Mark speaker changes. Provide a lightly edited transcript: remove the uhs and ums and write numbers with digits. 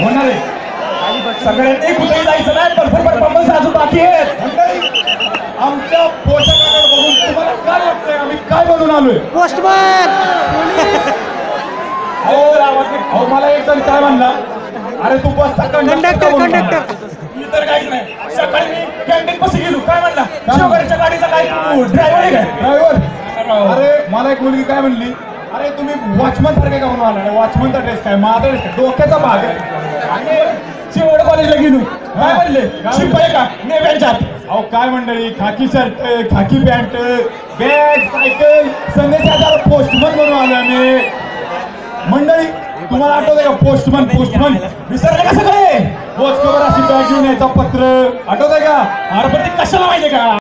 Speaker 1: होणार आहे. सगळ्यांनी कुठेही जायचं नाही, भरपूर परफॉर्मन्स अजून बाकी आहेत. आमच्या पोषकाकडे बघून तुम्हाला काय वाटतंय आम्ही काय बनून आलोय?
Speaker 2: पोस्टमन.
Speaker 1: अहो मला एक जण काय म्हणला, अरे तू बसचा
Speaker 2: कंडक्टर.
Speaker 1: मी तर काहीच नाही. सकाळी मी कॅन्टीन पाशी गेलो, काय म्हणला, शेवगाडीच्या गाडीचा काय तू ड्रायव्हर आहे काय? ड्रायव्हर. अरे मला एक मुलगी काय म्हणली, अरे तुम्ही वॉचमन सारखे का म्हणून आला? वॉचमनचा ड्रेस काय, माझा ड्रेस काय, डोक्याचा भाग आहे. आणि शेवट कॉलेजला गेलो, काय म्हणले, शिपाई का नेव्यांच्यात? अहो काय मंडळी, खाकी शर्ट, खाकी पॅन्ट, बॅग, सायकल, संदेशाचा पोस्टमन म्हणून आलो आम्ही. मंडळी तुम्हाला आठवतंय का पोस्टमन विसरले का सगळे? पोस्ट अशी बॅग घेऊन यायचा, पत्र आठवतंय का? अरे पण ते कशाला माहितीये का?